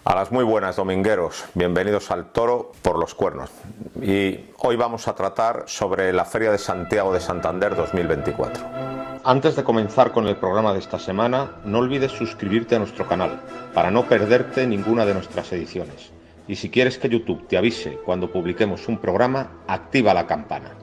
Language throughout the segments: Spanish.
A las muy buenas, domingueros, bienvenidos al Toro por los Cuernos. Y hoy vamos a tratar sobre la Feria de Santiago de Santander 2024. Antes de comenzar con el programa de esta semana, no olvides suscribirte a nuestro canal para no perderte ninguna de nuestras ediciones. Y si quieres que YouTube te avise cuando publiquemos un programa, activa la campana.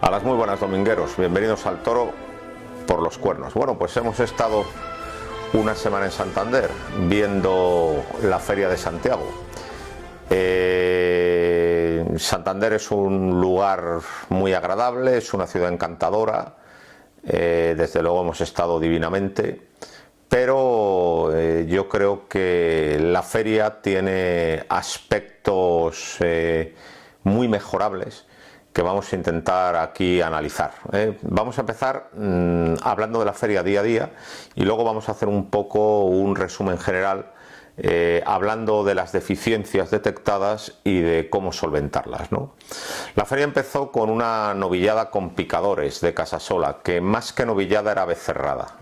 A las muy buenas, domingueros, bienvenidos al Toro por los Cuernos. Bueno, pues hemos estado una semana en Santander viendo la Feria de Santiago. Santander es un lugar muy agradable, es una ciudad encantadora, desde luego hemos estado divinamente, pero yo creo que la feria tiene aspectos muy mejorables que vamos a intentar aquí analizar. Vamos a empezar hablando de la feria día a día y luego vamos a hacer un poco un resumen general hablando de las deficiencias detectadas y de cómo solventarlas, ¿no? La feria empezó con una novillada con picadores de Casasola, que más que novillada era becerrada,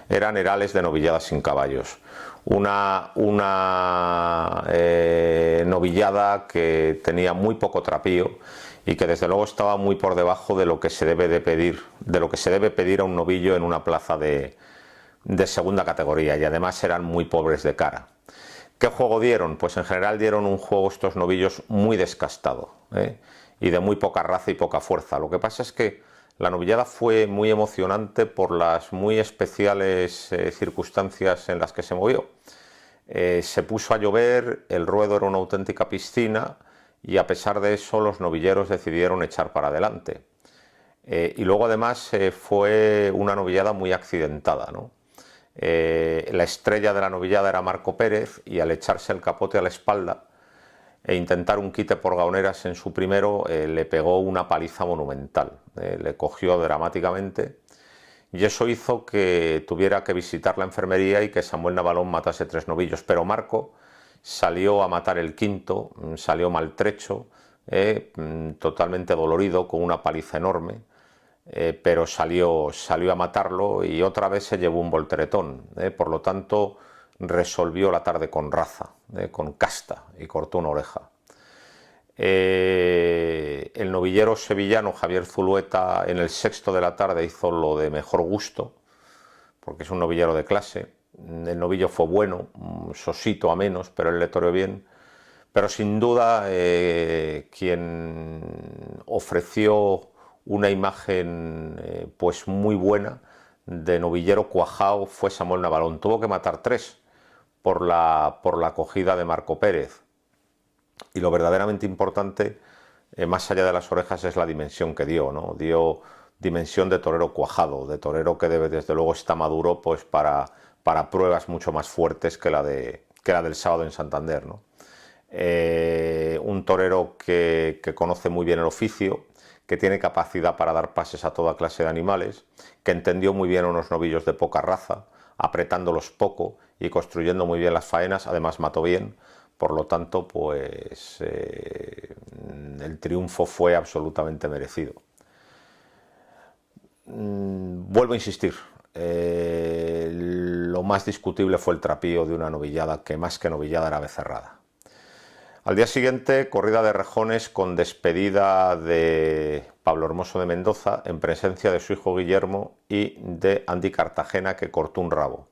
eran herales de novillada sin caballos. Una novillada que tenía muy poco trapío y que desde luego estaba muy por debajo de lo que se debe de pedir, de lo que se debe pedir a un novillo en una plaza de segunda categoría, y además eran muy pobres de cara. ¿Qué juego dieron? Pues en general dieron un juego estos novillos muy descastado, y de muy poca raza y poca fuerza. Lo que pasa es que la novillada fue muy emocionante por las muy especiales circunstancias en las que se movió. Se puso a llover, el ruedo era una auténtica piscina y a pesar de eso los novilleros decidieron echar para adelante. Y luego además fue una novillada muy accidentada, ¿no? La estrella de la novillada era Marco Pérez y al echarse el capote a la espalda e intentar un quite por gaoneras en su primero, le pegó una paliza monumental, le cogió dramáticamente y eso hizo que tuviera que visitar la enfermería y que Samuel Navalón matase 3 novillos, pero Marco salió a matar el quinto, salió maltrecho, totalmente dolorido, con una paliza enorme, pero salió a matarlo y otra vez se llevó un volteretón, por lo tanto resolvió la tarde con raza, con casta, y cortó una oreja. El novillero sevillano Javier Zulueta en el sexto de la tarde hizo lo de mejor gusto, porque es un novillero de clase. El novillo fue bueno, sosito a menos, pero él le toreó bien. Pero sin duda quien ofreció una imagen pues muy buena de novillero cuajao fue Samuel Navalón. Tuvo que matar 3 por la acogida de Marco Pérez. Y lo verdaderamente importante, más allá de las orejas, es la dimensión que dio, ¿no? Dio dimensión de torero cuajado, de torero que desde luego está maduro pues para pruebas mucho más fuertes que la del sábado en Santander, ¿no? Un torero que conoce muy bien el oficio, que tiene capacidad para dar pases a toda clase de animales, que entendió muy bien a unos novillos de poca raza, apretándolos poco y construyendo muy bien las faenas. Además mató bien, por lo tanto pues el triunfo fue absolutamente merecido. Vuelvo a insistir, lo más discutible fue el trapío de una novillada que más que novillada era becerrada. Al día siguiente, corrida de rejones con despedida de Pablo Hermoso de Mendoza en presencia de su hijo Guillermo y de Andy Cartagena, que cortó un rabo.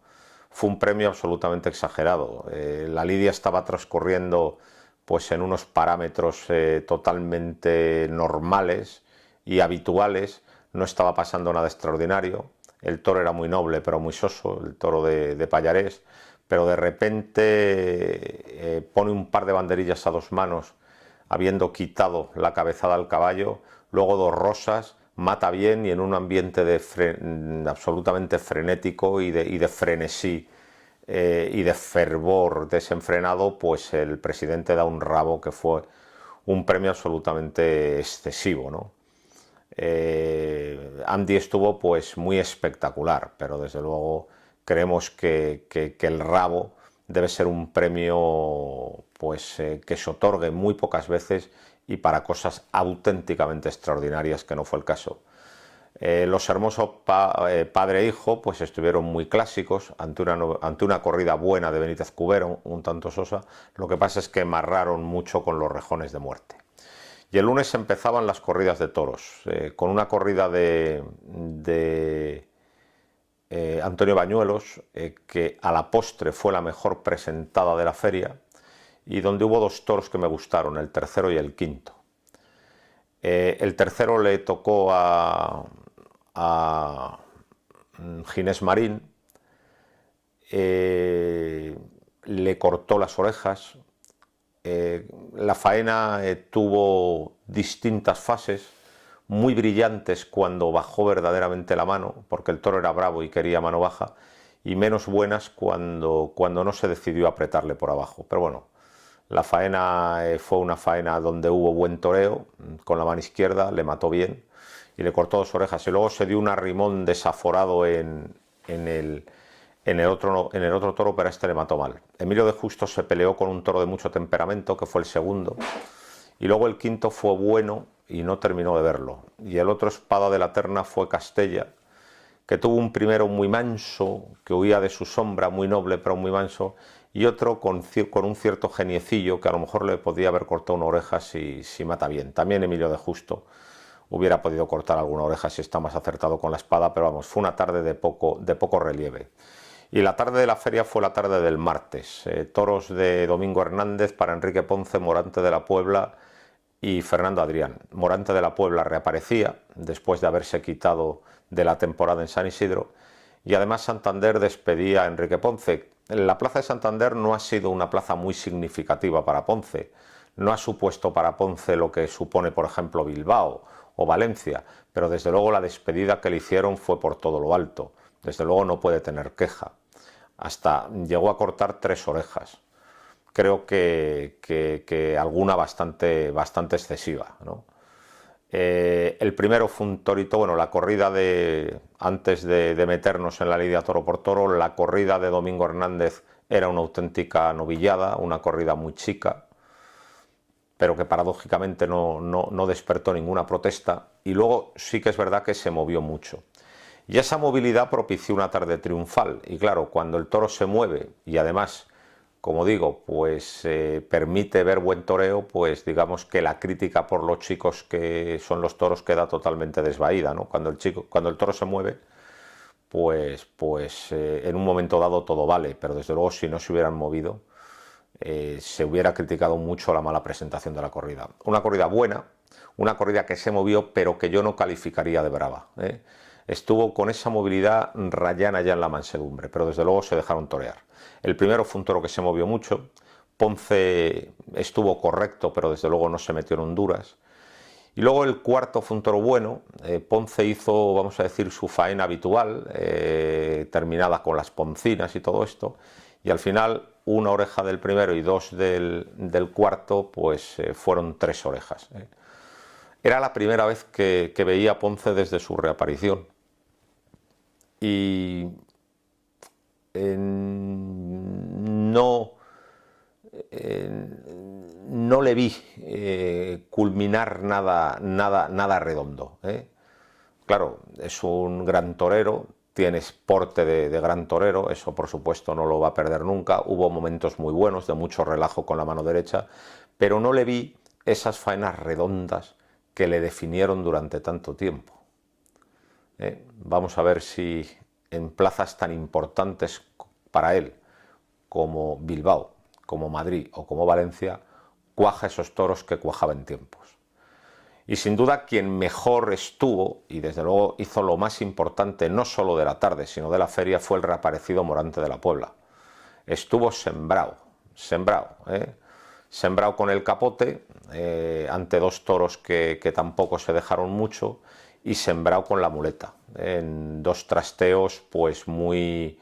Fue un premio absolutamente exagerado. La lidia estaba transcurriendo pues en unos parámetros totalmente normales y habituales, no estaba pasando nada extraordinario. El toro era muy noble pero muy soso, el toro de Pallarés, pero de repente pone un par de banderillas a 2 manos, habiendo quitado la cabezada al caballo, luego 2 rosas, mata bien y en un ambiente absolutamente frenético y de frenesí y de fervor desenfrenado, pues el presidente da un rabo que fue un premio absolutamente excesivo, ¿no? Andy estuvo pues muy espectacular, pero desde luego creemos que el rabo debe ser un premio pues, que se otorgue muy pocas veces y para cosas auténticamente extraordinarias, que no fue el caso. Los hermosos padre e hijo pues estuvieron muy clásicos ante una corrida buena de Benítez Cubero, un tanto sosa. Lo que pasa es que marraron mucho con los rejones de muerte. Y el lunes empezaban las corridas de toros, con una corrida de Antonio Bañuelos, que a la postre fue la mejor presentada de la feria, y donde hubo dos toros que me gustaron, el tercero y el quinto. El tercero le tocó a Ginés Marín, le cortó las orejas. La faena tuvo distintas fases, muy brillantes cuando bajó verdaderamente la mano, porque el toro era bravo y quería mano baja, y menos buenas cuando no se decidió apretarle por abajo. Pero bueno, la faena fue una faena donde hubo buen toreo, con la mano izquierda, le mató bien y le cortó dos orejas, y luego se dio un arrimón desaforado en el otro toro, pero a este le mató mal. Emilio de Justo se peleó con un toro de mucho temperamento, que fue el segundo, y luego el quinto fue bueno y no terminó de verlo. Y el otro espada de la terna fue Castella, que tuvo un primero muy manso, que huía de su sombra, muy noble pero muy manso, y otro con un cierto geniecillo, que a lo mejor le podía haber cortado una oreja si mata bien. También Emilio de Justo hubiera podido cortar alguna oreja si está más acertado con la espada, pero vamos, fue una tarde de poco relieve. Y la tarde de la feria fue la tarde del martes. Toros de Domingo Hernández para Enrique Ponce, Morante de la Puebla y Fernando Adrián. Morante de la Puebla reaparecía después de haberse quitado de la temporada en San Isidro, y además Santander despedía a Enrique Ponce. La plaza de Santander no ha sido una plaza muy significativa para Ponce. No ha supuesto para Ponce lo que supone, por ejemplo, Bilbao o Valencia, pero desde luego la despedida que le hicieron fue por todo lo alto. Desde luego no puede tener queja. Hasta llegó a cortar 3 orejas. Creo que alguna bastante excesiva, ¿no? El primero fue un torito, bueno, la corrida antes de meternos en la lidia toro por toro, la corrida de Domingo Hernández era una auténtica novillada, una corrida muy chica, pero que paradójicamente no despertó ninguna protesta, y luego sí que es verdad que se movió mucho. Y esa movilidad propició una tarde triunfal, y claro, cuando el toro se mueve y además, como digo, pues permite ver buen toreo, pues digamos que la crítica por los chicos que son los toros queda totalmente desvaída, ¿no? Cuando el toro se mueve, pues en un momento dado todo vale, pero desde luego si no se hubieran movido, se hubiera criticado mucho la mala presentación de la corrida. Una corrida buena, una corrida que se movió, pero que yo no calificaría de brava, ¿eh? Estuvo con esa movilidad rayana ya en la mansedumbre, pero desde luego se dejaron torear. El primero fue un toro que se movió mucho. Ponce estuvo correcto, pero desde luego no se metió en honduras. Y luego el cuarto fue un toro bueno. Ponce hizo, vamos a decir, su faena habitual, terminada con las poncinas y todo esto, y al final una oreja del primero y 2 del cuarto, pues fueron 3 orejas. Era la primera vez que veía a Ponce desde su reaparición, y no le vi culminar nada redondo, ¿eh? Claro, es un gran torero, tiene porte de gran torero, eso por supuesto no lo va a perder nunca. Hubo momentos muy buenos, de mucho relajo con la mano derecha, pero no le vi esas faenas redondas que le definieron durante tanto tiempo. Vamos a ver si en plazas tan importantes para él como Bilbao, como Madrid o como Valencia, cuaja esos toros que cuajaba en tiempos. Y sin duda quien mejor estuvo, y desde luego hizo lo más importante no solo de la tarde sino de la feria, fue el reaparecido Morante de la Puebla. Estuvo sembrado con el capote, ante 2 toros que tampoco se dejaron mucho, y sembrado con la muleta, en 2 trasteos pues muy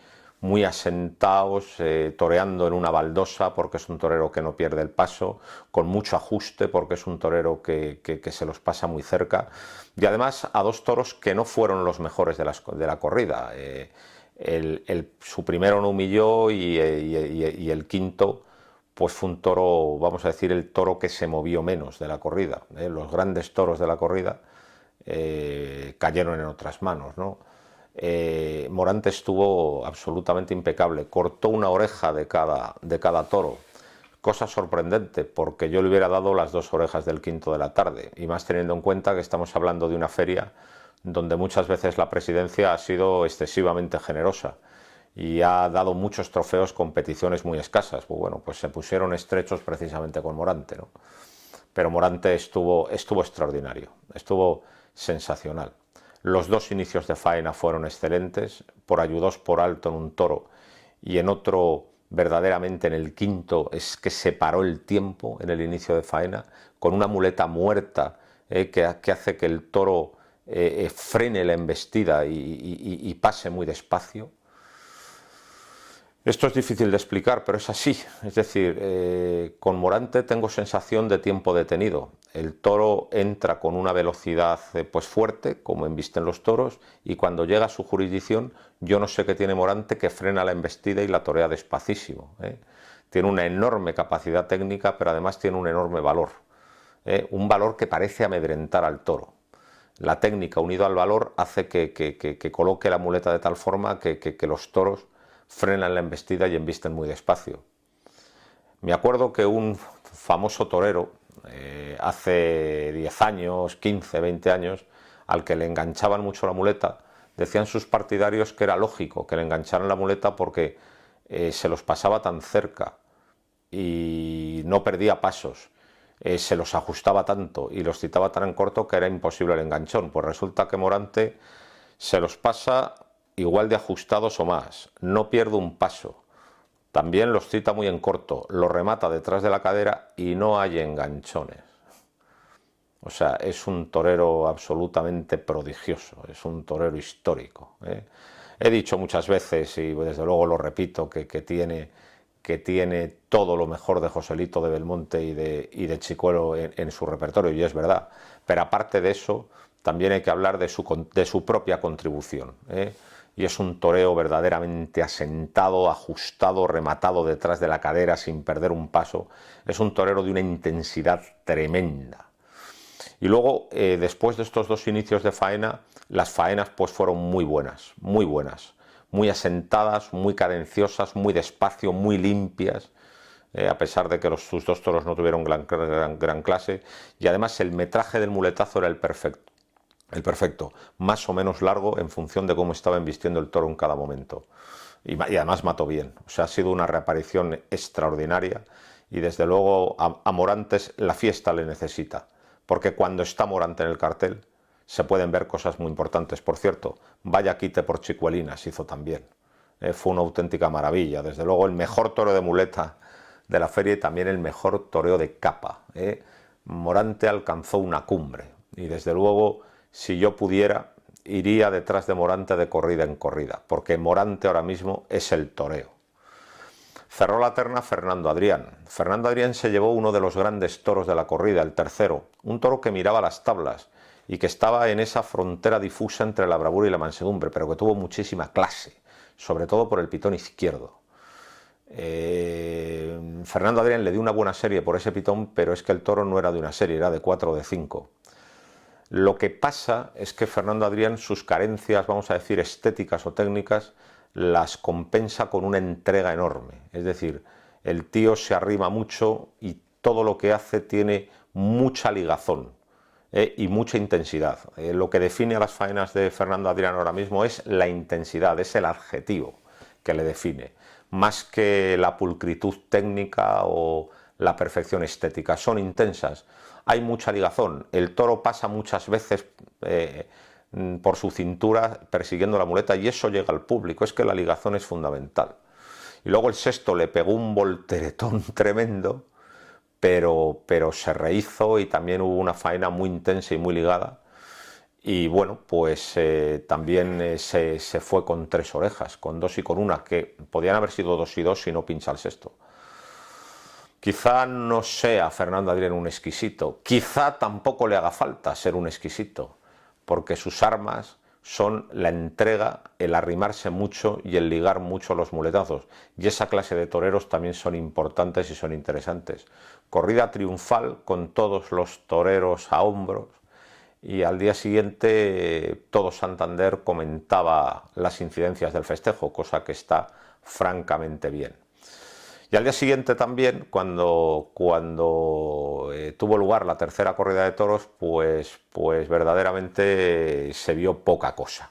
asentados, toreando en una baldosa, porque es un torero que no pierde el paso, con mucho ajuste, porque es un torero que se los pasa muy cerca, y además a 2 toros que no fueron los mejores de la corrida. su primero no humilló y el quinto pues fue un toro, vamos a decir, el toro que se movió menos de la corrida. Los grandes toros de la corrida cayeron en otras manos, ¿no? Morante estuvo absolutamente impecable, cortó una oreja de cada toro, cosa sorprendente porque yo le hubiera dado las 2 orejas del quinto de la tarde, y más teniendo en cuenta que estamos hablando de una feria donde muchas veces la presidencia ha sido excesivamente generosa y ha dado muchos trofeos con peticiones muy escasas. Pues bueno, pues se pusieron estrechos precisamente con Morante, ¿no? Pero Morante estuvo extraordinario, estuvo sensacional. Los 2 inicios de faena fueron excelentes, por ayudos por alto en un toro y en otro verdaderamente en el quinto es que se paró el tiempo en el inicio de faena con una muleta muerta que hace que el toro frene la embestida y pase muy despacio. Esto es difícil de explicar, pero es así. Es decir, con Morante tengo sensación de tiempo detenido. El toro entra con una velocidad pues fuerte, como embisten los toros, y cuando llega a su jurisdicción, yo no sé qué tiene Morante, que frena la embestida y la torea despacísimo. Tiene una enorme capacidad técnica, pero además tiene un enorme valor. Un valor que parece amedrentar al toro. La técnica unido al valor hace que coloque la muleta de tal forma que los toros frenan la embestida y embisten muy despacio. Me acuerdo que un famoso torero, hace 10 años, 15, 20 años, al que le enganchaban mucho la muleta, decían sus partidarios que era lógico que le engancharan la muleta porque se los pasaba tan cerca y no perdía pasos, se los ajustaba tanto y los citaba tan en corto que era imposible el enganchón. Pues resulta que Morante se los pasa igual de ajustados o más, no pierde un paso, también los cita muy en corto, los remata detrás de la cadera y no hay enganchones. O sea, es un torero absolutamente prodigioso, es un torero histórico. He dicho muchas veces, y desde luego lo repito, que tiene todo lo mejor de Joselito de Belmonte y de Chicuelo en su repertorio, y es verdad. Pero aparte de eso, también hay que hablar de su propia contribución. Y es un toreo verdaderamente asentado, ajustado, rematado detrás de la cadera sin perder un paso. Es un torero de una intensidad tremenda. Y luego, después de estos 2 inicios de faena, las faenas pues fueron muy buenas, muy asentadas, muy cadenciosas, muy despacio, muy limpias, a pesar de que sus 2 toros no tuvieron gran clase, y además el metraje del muletazo era el perfecto, más o menos largo en función de cómo estaba embistiendo el toro en cada momento, y además mató bien. O sea, ha sido una reaparición extraordinaria, y desde luego a Morantes la fiesta le necesita, porque cuando está Morante en el cartel se pueden ver cosas muy importantes. Por cierto, vaya quite por Chicuelinas hizo también. Fue una auténtica maravilla. Desde luego el mejor toro de muleta de la feria y también el mejor toreo de capa. Morante alcanzó una cumbre y desde luego, si yo pudiera, iría detrás de Morante de corrida en corrida, porque Morante ahora mismo es el toreo. Cerró la terna Fernando Adrián. Fernando Adrián se llevó uno de los grandes toros de la corrida, el tercero, un toro que miraba las tablas y que estaba en esa frontera difusa entre la bravura y la mansedumbre, pero que tuvo muchísima clase, sobre todo por el pitón izquierdo. Fernando Adrián le dio una buena serie por ese pitón, pero es que el toro no era de una serie, era de 4 o de 5. Lo que pasa es que Fernando Adrián, sus carencias, vamos a decir, estéticas o técnicas, las compensa con una entrega enorme. Es decir, el tío se arrima mucho y todo lo que hace tiene mucha ligazón y mucha intensidad. Lo que define a las faenas de Fernando Adrián ahora mismo es la intensidad, es el adjetivo que le define, más que la pulcritud técnica o la perfección estética. Son intensas, hay mucha ligazón, el toro pasa muchas veces por su cintura persiguiendo la muleta y eso llega al público. Es que la ligazón es fundamental. Y luego el sexto le pegó un volteretón tremendo, pero se rehizo y también hubo una faena muy intensa y muy ligada. Y bueno, pues también se fue con 3 orejas, con 2 y con 1, que podían haber sido 2 y 2 si no pincha el sexto. Quizá no sea Fernando Adrián un exquisito, quizá tampoco le haga falta ser un exquisito, porque sus armas son la entrega, el arrimarse mucho y el ligar mucho los muletazos. Y esa clase de toreros también son importantes y son interesantes. Corrida triunfal con todos los toreros a hombros, y al día siguiente todo Santander comentaba las incidencias del festejo, cosa que está francamente bien. Y al día siguiente también, cuando tuvo lugar la tercera corrida de toros, pues verdaderamente se vio poca cosa.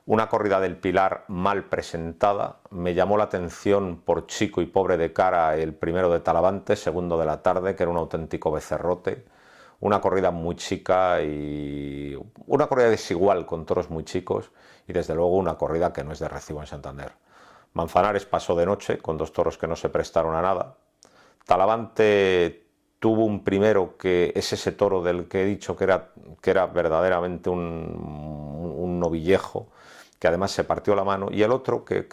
Una corrida del Pilar mal presentada. Me llamó la atención por chico y pobre de cara el primero de Talavante, segundo de la tarde, que era un auténtico becerrote. Una corrida muy chica y una corrida desigual con toros muy chicos, y desde luego una corrida que no es de recibo en Santander. Manzanares pasó de noche con dos toros que no se prestaron a nada. Talavante tuvo un primero que es ese toro del que he dicho que era verdaderamente un novillejo, que además se partió la mano, y el otro que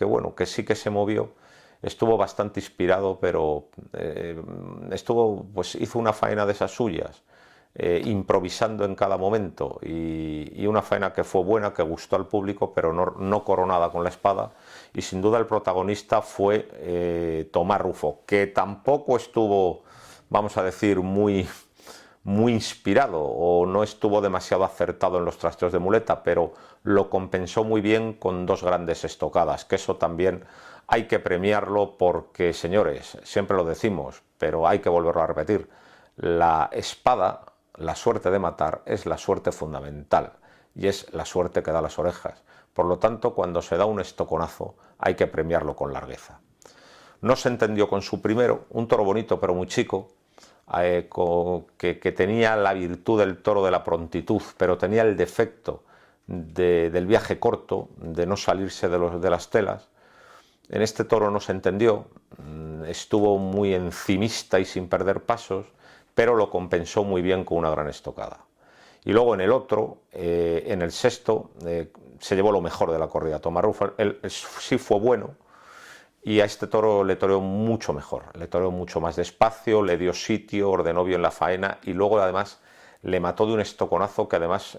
sí que se movió, estuvo bastante inspirado, pero hizo una faena de esas suyas, improvisando en cada momento, y una faena que fue buena, que gustó al público, pero no coronada con la espada. Y sin duda el protagonista fue Tomás Rufo, que tampoco estuvo, vamos a decir, muy inspirado, o no estuvo demasiado acertado en los trasteos de muleta, pero lo compensó muy bien con dos grandes estocadas, que eso también hay que premiarlo, porque, señores, siempre lo decimos, pero hay que volverlo a repetir: la espada, la suerte de matar, es la suerte fundamental, y es la suerte que da las orejas. Por lo tanto, cuando se da un estoconazo, hay que premiarlo con largueza. No se entendió con su primero, un toro bonito pero muy chico, que tenía la virtud del toro de la prontitud, pero tenía el defecto del viaje corto, de no salirse de las telas. En este toro no se entendió, estuvo muy encimista y sin perder pasos, pero lo compensó muy bien con una gran estocada. Y luego en el otro, en el sexto, se llevó lo mejor de la corrida. Tomás Rufo, él sí fue bueno, y a este toro le toreó mucho mejor, le toreó mucho más despacio, le dio sitio, ordenó bien la faena, y luego además le mató de un estoconazo que además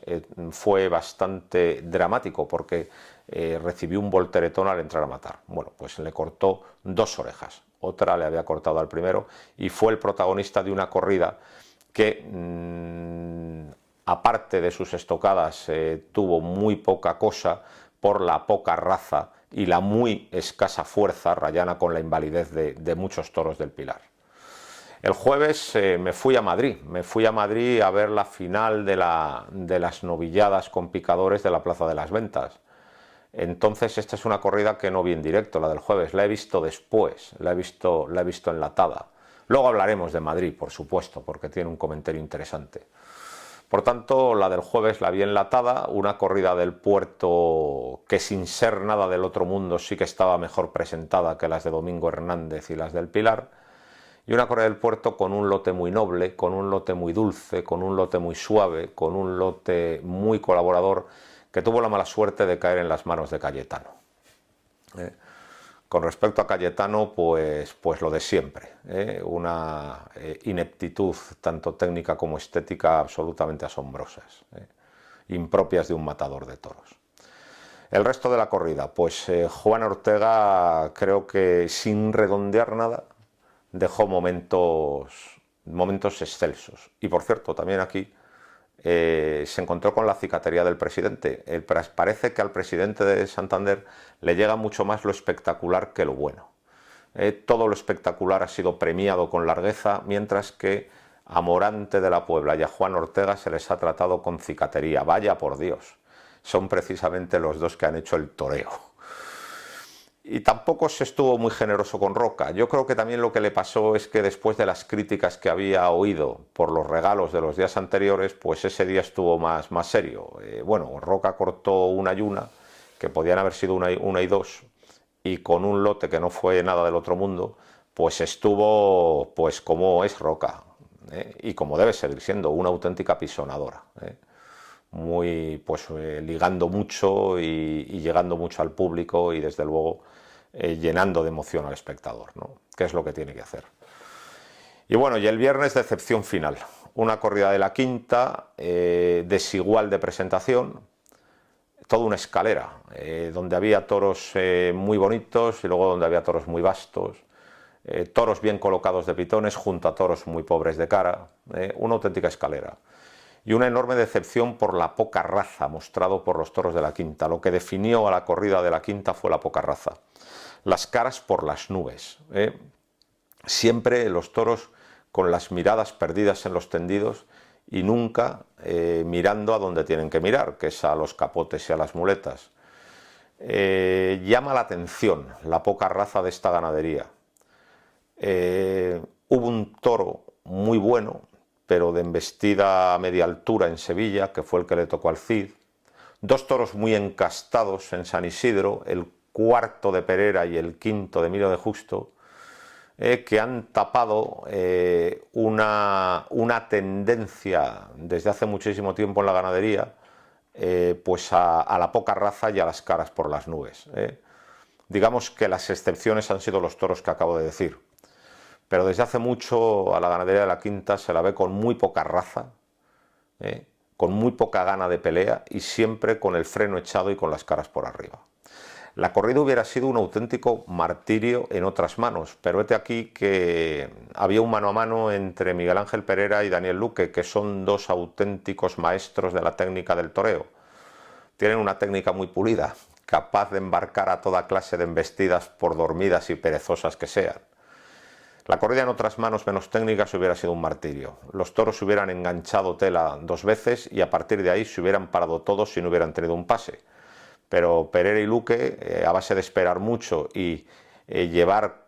fue bastante dramático, porque recibió un volteretón al entrar a matar. Bueno, pues le cortó dos orejas, otra le había cortado al primero, y fue el protagonista de una corrida que, aparte de sus estocadas, tuvo muy poca cosa por la poca raza y la muy escasa fuerza, rayana con la invalidez de muchos toros del Pilar. El jueves me fui a Madrid a ver la final de las novilladas con picadores de la Plaza de las Ventas. Entonces esta es una corrida que no vi en directo, la del jueves, la he visto después, la he visto enlatada. Luego hablaremos de Madrid, por supuesto, porque tiene un comentario interesante. Por tanto, la del jueves la vi enlatada, una corrida del Puerto que, sin ser nada del otro mundo, sí que estaba mejor presentada que las de Domingo Hernández y las del Pilar, y una corrida del Puerto con un lote muy noble, con un lote muy dulce, con un lote muy suave, con un lote muy colaborador, que tuvo la mala suerte de caer en las manos de Cayetano. Con respecto a Cayetano, pues lo de siempre, una ineptitud tanto técnica como estética absolutamente asombrosas, impropias de un matador de toros. El resto de la corrida, pues Juan Ortega, creo que sin redondear nada, dejó momentos excelsos. Y por cierto, también aquí se encontró con la cicatería del presidente. Parece que al presidente de Santander le llega mucho más lo espectacular que lo bueno. Todo lo espectacular ha sido premiado con largueza, mientras que a Morante de la Puebla y a Juan Ortega se les ha tratado con cicatería. Vaya por Dios, son precisamente los dos que han hecho el toreo. Y tampoco se estuvo muy generoso con Roca. Yo creo que también lo que le pasó es que, después de las críticas que había oído por los regalos de los días anteriores, pues ese día estuvo más serio. Bueno, Roca cortó una y una, que podían haber sido una y dos, y con un lote que no fue nada del otro mundo, pues estuvo pues como es Roca, y como debe seguir siendo, una auténtica pisonadora. Muy, ligando mucho y llegando mucho al público, y desde luego llenando de emoción al espectador, ¿no? Que es lo que tiene que hacer. Y bueno, y el viernes, decepción final, una corrida de la quinta, desigual de presentación, toda una escalera, donde había toros muy bonitos y luego donde había toros muy vastos, toros bien colocados de pitones junto a toros muy pobres de cara, una auténtica escalera. Y una enorme decepción por la poca raza mostrado por los toros de la quinta. Lo que definió a la corrida de la quinta fue la poca raza. Las caras por las nubes. Siempre los toros con las miradas perdidas en los tendidos y nunca mirando a donde tienen que mirar, que es a los capotes y a las muletas. Llama la atención la poca raza de esta ganadería. Hubo un toro muy bueno, pero de embestida a media altura en Sevilla, que fue el que le tocó al Cid. Dos toros muy encastados en San Isidro, el cuarto de Perera y el quinto de Emilio de Justo, que han tapado una tendencia desde hace muchísimo tiempo en la ganadería, pues a la poca raza y a las caras por las nubes. Digamos que las excepciones han sido los toros que acabo de decir. Pero desde hace mucho a la ganadería de la quinta se la ve con muy poca raza, con muy poca gana de pelea y siempre con el freno echado y con las caras por arriba. La corrida hubiera sido un auténtico martirio en otras manos, pero vete aquí que había un mano a mano entre Miguel Ángel Perera y Daniel Luque, que son dos auténticos maestros de la técnica del toreo. Tienen una técnica muy pulida, capaz de embarcar a toda clase de embestidas por dormidas y perezosas que sean. La corrida en otras manos menos técnicas hubiera sido un martirio. Los toros se hubieran enganchado tela dos veces y a partir de ahí se hubieran parado todos si no hubieran tenido un pase. Pero Perera y Luque, a base de esperar mucho y llevar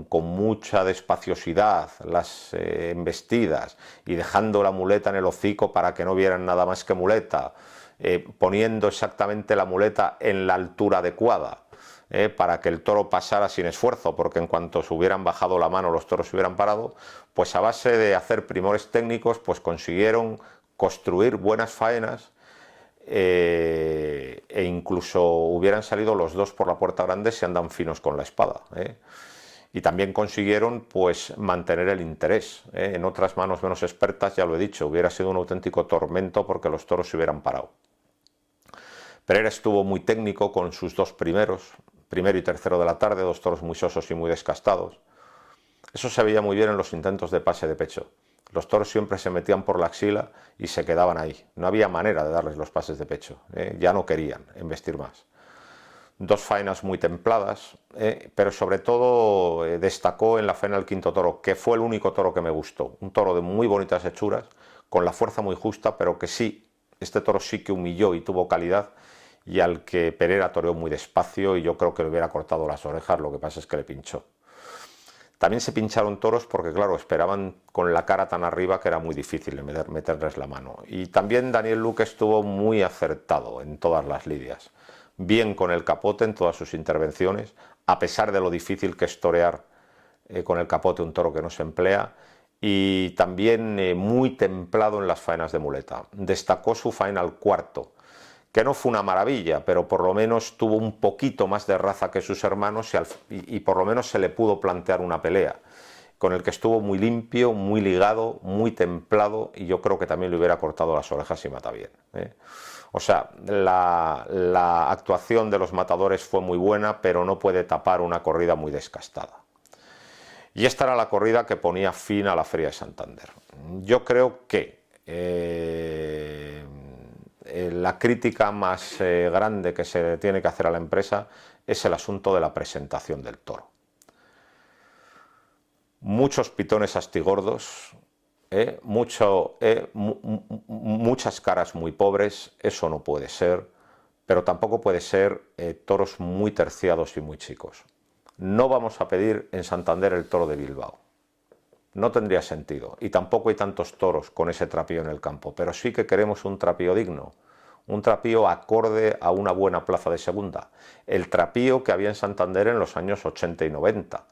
con mucha despaciosidad las embestidas y dejando la muleta en el hocico para que no vieran nada más que muleta, poniendo exactamente la muleta en la altura adecuada, para que el toro pasara sin esfuerzo, porque en cuanto se hubieran bajado la mano los toros se hubieran parado, pues a base de hacer primores técnicos pues consiguieron construir buenas faenas, e incluso hubieran salido los dos por la puerta grande si andan finos con la espada. Y también consiguieron pues mantener el interés. En otras manos menos expertas, ya lo he dicho, hubiera sido un auténtico tormento porque los toros se hubieran parado. Perera estuvo muy técnico con sus dos primeros, primero y tercero de la tarde, dos toros muy sosos y muy descastados. Eso se veía muy bien en los intentos de pase de pecho. Los toros siempre se metían por la axila y se quedaban ahí. No había manera de darles los pases de pecho. Ya no querían embestir más. Dos faenas muy templadas, pero sobre todo destacó en la faena el quinto toro, que fue el único toro que me gustó. Un toro de muy bonitas hechuras, con la fuerza muy justa, pero que sí, este toro sí que humilló y tuvo calidad, y al que Perera toreó muy despacio y yo creo que le hubiera cortado las orejas, lo que pasa es que le pinchó. También se pincharon toros porque, claro, esperaban con la cara tan arriba que era muy difícil meterles la mano. Y también Daniel Luque estuvo muy acertado en todas las lidias. Bien con el capote en todas sus intervenciones, a pesar de lo difícil que es torear con el capote un toro que no se emplea, y también muy templado en las faenas de muleta. Destacó su faena al cuarto, que no fue una maravilla, pero por lo menos tuvo un poquito más de raza que sus hermanos y por lo menos se le pudo plantear una pelea, con el que estuvo muy limpio, muy ligado, muy templado, y yo creo que también le hubiera cortado las orejas si mata bien. O sea, la actuación de los matadores fue muy buena, pero no puede tapar una corrida muy descastada. Y esta era la corrida que ponía fin a la Feria de Santander. Yo creo que la crítica más grande que se tiene que hacer a la empresa es el asunto de la presentación del toro. Muchos pitones astigordos, muchas caras muy pobres, eso no puede ser, pero tampoco puede ser toros muy terciados y muy chicos. No vamos a pedir en Santander el toro de Bilbao, no tendría sentido, y tampoco hay tantos toros con ese trapío en el campo, pero sí que queremos un trapío digno, un trapío acorde a una buena plaza de segunda, el trapío que había en Santander en los años 80 y 90,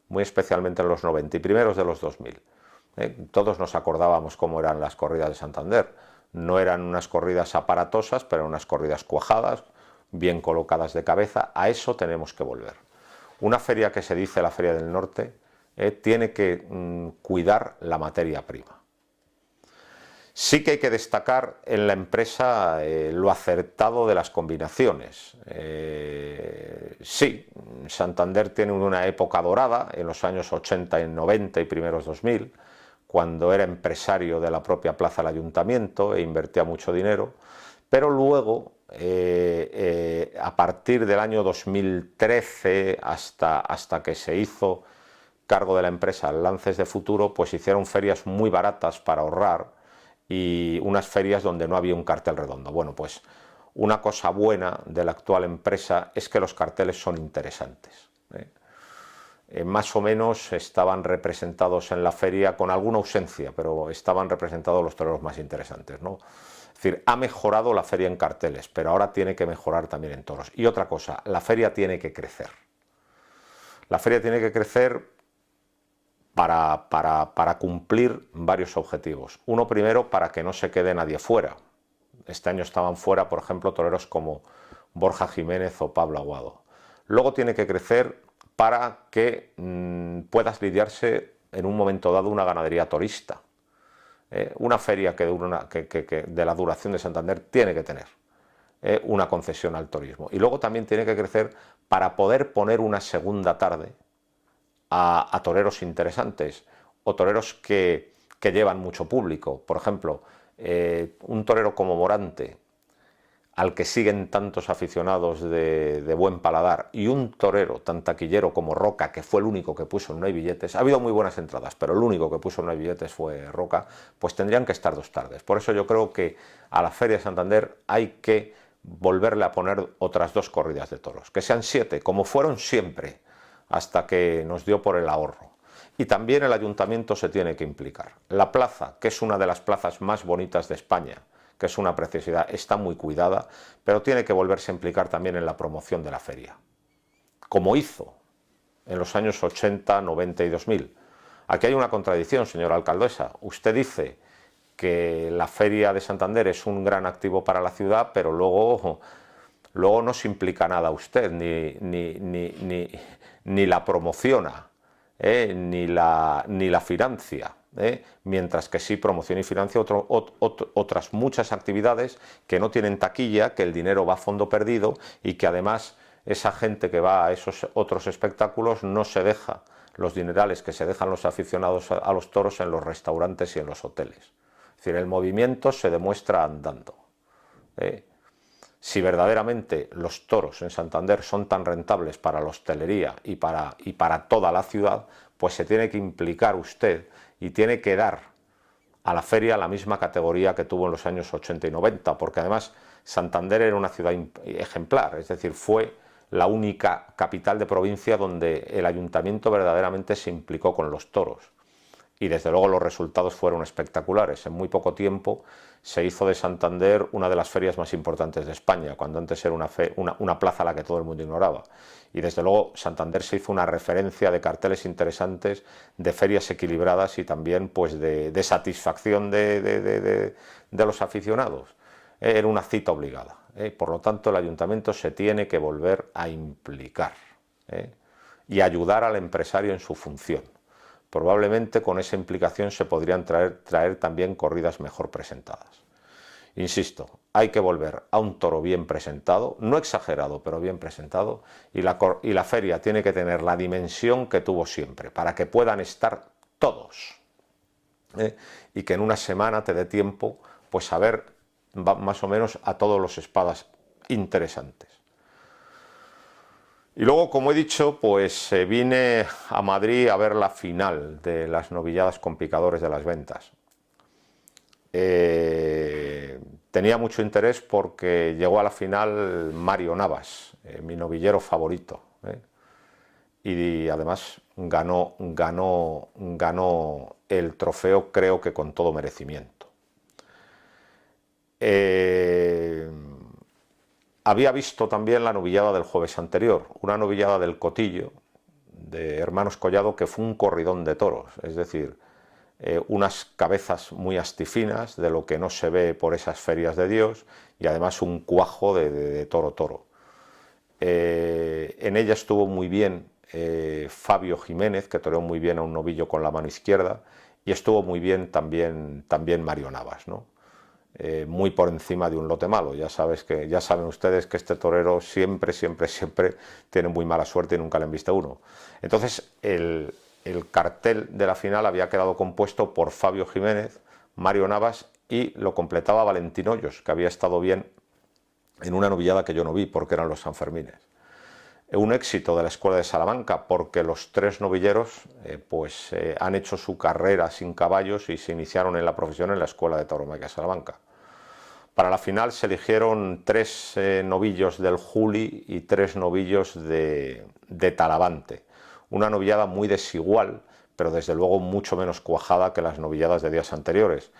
muy especialmente en los 90 y primeros de los 2000. Todos nos acordábamos cómo eran las corridas de Santander. No eran unas corridas aparatosas, pero unas corridas cuajadas, bien colocadas de cabeza. A eso tenemos que volver. Una feria que se dice la Feria del Norte tiene que cuidar la materia prima. Sí que hay que destacar en la empresa lo acertado de las combinaciones. Sí, Santander tiene una época dorada en los años 80 y 90 y primeros 2000, cuando era empresario de la propia plaza del ayuntamiento e invertía mucho dinero, pero luego, a partir del año 2013 hasta que se hizo cargo de la empresa Lances de Futuro, pues hicieron ferias muy baratas para ahorrar y unas ferias donde no había un cartel redondo. Bueno, pues una cosa buena de la actual empresa es que los carteles son interesantes. Más o menos estaban representados en la feria con alguna ausencia, pero estaban representados los toreros más interesantes, ¿no? Es decir, ha mejorado la feria en carteles, pero ahora tiene que mejorar también en toros. Y otra cosa, la feria tiene que crecer. La feria tiene que crecer para cumplir varios objetivos. Uno primero, para que no se quede nadie fuera. Este año estaban fuera, por ejemplo, toreros como Borja Jiménez o Pablo Aguado. Luego tiene que crecer para que puedas lidiarse en un momento dado una ganadería torista. Una feria que de la duración de Santander tiene que tener una concesión al turismo. Y luego también tiene que crecer para poder poner una segunda tarde a toreros interesantes o toreros que llevan mucho público. Por ejemplo, un torero como Morante, al que siguen tantos aficionados de buen paladar, y un torero tan taquillero como Roca, que fue el único que puso en No hay billetes. Ha habido muy buenas entradas, pero el único que puso en No hay billetes fue Roca. Pues tendrían que estar dos tardes. Por eso yo creo que a la Feria de Santander hay que volverle a poner otras dos corridas de toros, que sean 7, como fueron siempre, hasta que nos dio por el ahorro. Y también el ayuntamiento se tiene que implicar. La plaza, que es una de las plazas más bonitas de España, que es una preciosidad, está muy cuidada, pero tiene que volverse a implicar también en la promoción de la feria, como hizo en los años 80, 90 y 2000. Aquí hay una contradicción, señora alcaldesa. Usted dice que la feria de Santander es un gran activo para la ciudad, pero luego no se implica nada usted, ni la promociona, ni la financia, mientras que sí promociona y financia otras muchas actividades que no tienen taquilla, que el dinero va a fondo perdido y que además esa gente que va a esos otros espectáculos no se deja los dinerales que se dejan los aficionados a los toros en los restaurantes y en los hoteles. Es decir, el movimiento se demuestra andando. Si verdaderamente los toros en Santander son tan rentables para la hostelería y para toda la ciudad, pues se tiene que implicar usted y tiene que dar a la feria la misma categoría que tuvo en los años 80 y 90, porque además Santander era una ciudad ejemplar, es decir, fue la única capital de provincia donde el ayuntamiento verdaderamente se implicó con los toros. Y desde luego los resultados fueron espectaculares. En muy poco tiempo se hizo de Santander una de las ferias más importantes de España, cuando antes era una plaza a la que todo el mundo ignoraba. Y desde luego Santander se hizo una referencia de carteles interesantes, de ferias equilibradas y también pues de satisfacción de los aficionados. Era una cita obligada. Por lo tanto, el ayuntamiento se tiene que volver a implicar y ayudar al empresario en su función. Probablemente con esa implicación se podrían traer también corridas mejor presentadas. Insisto, hay que volver a un toro bien presentado, no exagerado, pero bien presentado, y la feria tiene que tener la dimensión que tuvo siempre, para que puedan estar todos. Y que en una semana te dé tiempo pues a ver más o menos a todos los espadas interesantes. Y luego, como he dicho, pues vine a Madrid a ver la final de las novilladas con picadores de las Ventas. Tenía mucho interés porque llegó a la final Mario Navas, mi novillero favorito, y además ganó el trofeo, creo que con todo merecimiento. Había visto también la novillada del jueves anterior, una novillada del Cotillo, de Hermanos Collado, que fue un corridón de toros, es decir, unas cabezas muy astifinas, de lo que no se ve por esas ferias de Dios, y además un cuajo de toro. En ella estuvo muy bien Fabio Jiménez, que toreó muy bien a un novillo con la mano izquierda, y estuvo muy bien también Mario Navas, ¿no? Muy por encima de un lote malo. Ya saben ustedes que este torero siempre tiene muy mala suerte y nunca le han visto uno. Entonces el cartel de la final había quedado compuesto por Fabio Jiménez, Mario Navas y lo completaba Valentín Hoyos, que había estado bien en una novillada que yo no vi porque eran los Sanfermines. Un éxito de la Escuela de Salamanca porque los tres novilleros han hecho su carrera sin caballos y se iniciaron en la profesión en la Escuela de Tauromaquia de Salamanca. Para la final se eligieron 3 novillos del Juli y 3 novillos de Talavante. Una novillada muy desigual, pero desde luego mucho menos cuajada que las novilladas de días anteriores.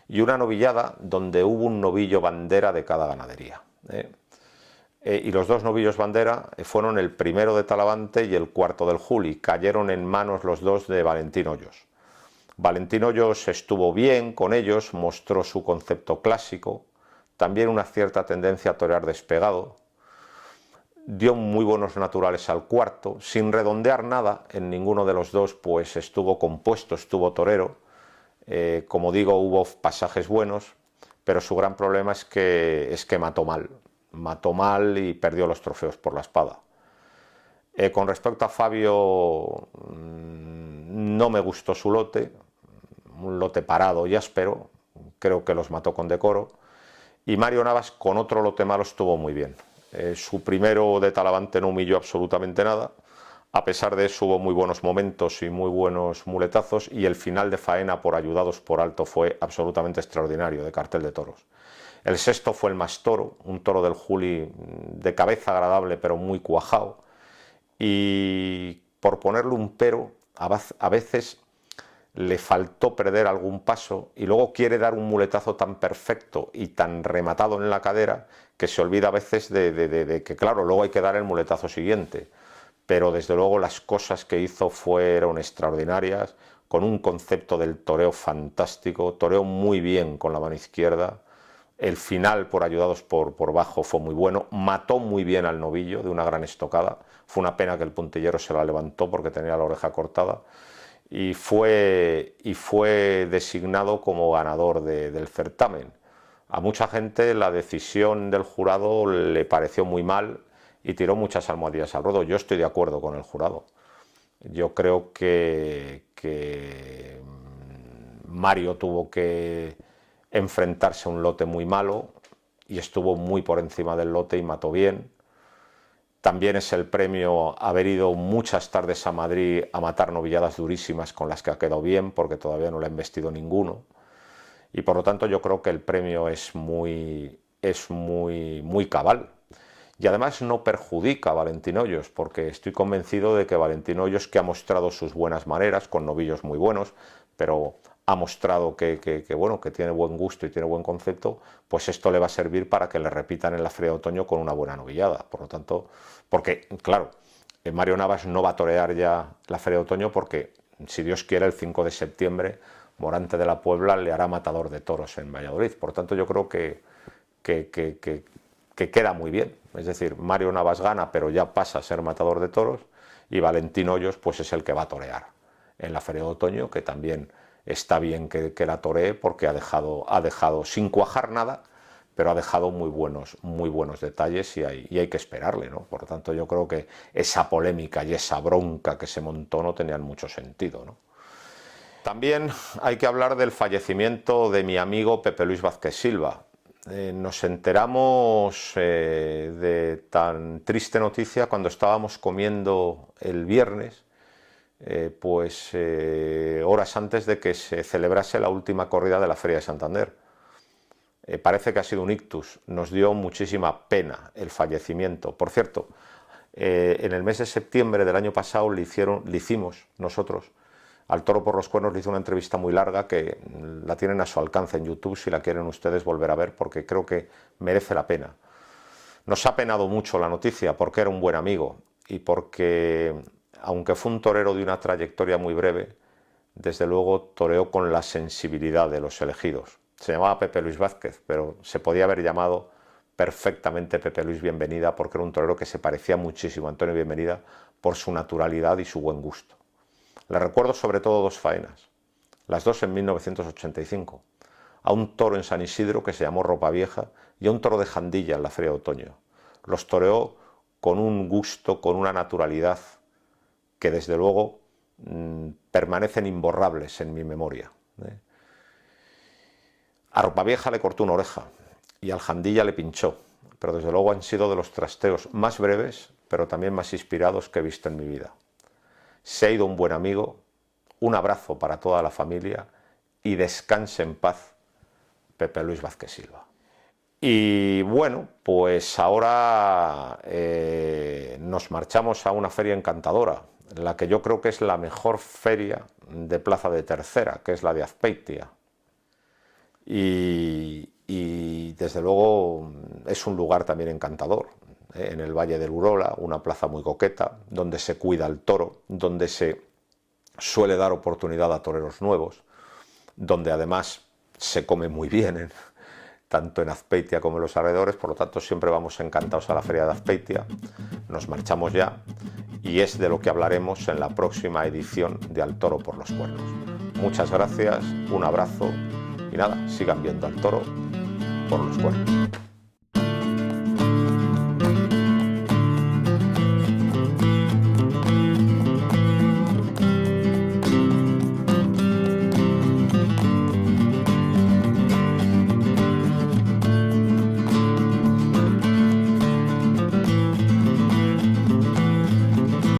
Y una novillada donde hubo un novillo bandera de cada ganadería. Y los 2 novillos bandera fueron el primero de Talavante y el cuarto del Juli. Cayeron en manos los 2 de Valentín Hoyos. Valentín Hoyos estuvo bien con ellos, mostró su concepto clásico, también una cierta tendencia a torear despegado. Dio muy buenos naturales al cuarto, sin redondear nada en ninguno de los 2, pues estuvo compuesto, estuvo torero. Como digo, hubo pasajes buenos, pero su gran problema es que mató mal y perdió los trofeos por la espada. Con respecto a Fabio, no me gustó su lote, un lote parado y áspero, creo que los mató con decoro, y Mario Navas con otro lote malo estuvo muy bien. Su primero de Talavante no humilló absolutamente nada, a pesar de eso hubo muy buenos momentos y muy buenos muletazos, y el final de faena por ayudados por alto fue absolutamente extraordinario, de cartel de toros. El sexto fue el más toro, un toro del Juli de cabeza agradable pero muy cuajado, y por ponerle un pero, a veces le faltó perder algún paso y luego quiere dar un muletazo tan perfecto y tan rematado en la cadera que se olvida a veces de que claro, luego hay que dar el muletazo siguiente. Pero desde luego las cosas que hizo fueron extraordinarias, con un concepto del toreo fantástico, toreó muy bien con la mano izquierda. El final, por ayudados por bajo, fue muy bueno, mató muy bien al novillo de una gran estocada. Fue una pena que el puntillero se la levantó porque tenía la oreja cortada, y fue designado como ganador del certamen. A mucha gente la decisión del jurado le pareció muy mal y tiró muchas almohadillas al ruedo. Yo estoy de acuerdo con el jurado. Yo creo que Mario tuvo que enfrentarse a un lote muy malo y estuvo muy por encima del lote y mató bien. También es el premio haber ido muchas tardes a Madrid a matar novilladas durísimas con las que ha quedado bien, porque todavía no le ha investido ninguno. Y por lo tanto yo creo que el premio es muy cabal. Y además no perjudica a Valentín Hoyos, porque estoy convencido de que Valentín Hoyos, que ha mostrado sus buenas maneras, con novillos muy buenos, pero ha mostrado que tiene buen gusto y tiene buen concepto, pues esto le va a servir para que le repitan en la Feria de Otoño con una buena novillada. Por lo tanto, porque, claro, Mario Navas no va a torear ya la Feria de Otoño porque, si Dios quiere, el 5 de septiembre Morante de la Puebla le hará matador de toros en Valladolid. Por lo tanto, yo creo que queda muy bien. Es decir, Mario Navas gana, pero ya pasa a ser matador de toros, y Valentín Hoyos pues es el que va a torear en la Feria de Otoño, que también está bien que la toree porque ha dejado sin cuajar nada, pero ha dejado muy buenos detalles y hay que esperarle, ¿no? Por lo tanto, yo creo que esa polémica y esa bronca que se montó no tenían mucho sentido, ¿no? También hay que hablar del fallecimiento de mi amigo Pepe Luis Vázquez Silva. Nos enteramos de tan triste noticia cuando estábamos comiendo el viernes, horas antes de que se celebrase la última corrida de la Feria de Santander. Parece que ha sido un ictus. Nos dio muchísima pena el fallecimiento. Por cierto, en el mes de septiembre del año pasado le hicimos nosotros al Toro por los Cuernos, le hizo una entrevista muy larga que la tienen a su alcance en YouTube si la quieren ustedes volver a ver, porque creo que merece la pena. Nos ha penado mucho la noticia porque era un buen amigo y porque, aunque fue un torero de una trayectoria muy breve, desde luego toreó con la sensibilidad de los elegidos. Se llamaba Pepe Luis Vázquez, pero se podía haber llamado perfectamente Pepe Luis Bienvenida, porque era un torero que se parecía muchísimo a Antonio Bienvenida por su naturalidad y su buen gusto. Le recuerdo sobre todo 2 faenas. las dos en 1985, a un toro en San Isidro que se llamó Ropa Vieja y a un toro de Jandilla en la Feria de Otoño. Los toreó con un gusto, con una naturalidad que desde luego permanecen imborrables en mi memoria. A Ropa Vieja le cortó una oreja y al Jandilla le pinchó, pero desde luego han sido de los trasteos más breves, pero también más inspirados que he visto en mi vida. Se ha ido un buen amigo, un abrazo para toda la familia y descanse en paz Pepe Luis Vázquez Silva. Y bueno, pues ahora nos marchamos a una feria encantadora, la que yo creo que es la mejor feria de Plaza de Tercera, que es la de Azpeitia. Y desde luego es un lugar también encantador, en el Valle del Urola, una plaza muy coqueta, donde se cuida el toro, donde se suele dar oportunidad a toreros nuevos, donde además se come muy bien, tanto en Azpeitia como en los alrededores. Por lo tanto siempre vamos encantados a la feria de Azpeitia. Nos marchamos ya y es de lo que hablaremos en la próxima edición de Al Toro por los Cuernos. Muchas gracias, un abrazo y nada, sigan viendo al toro por los cuernos.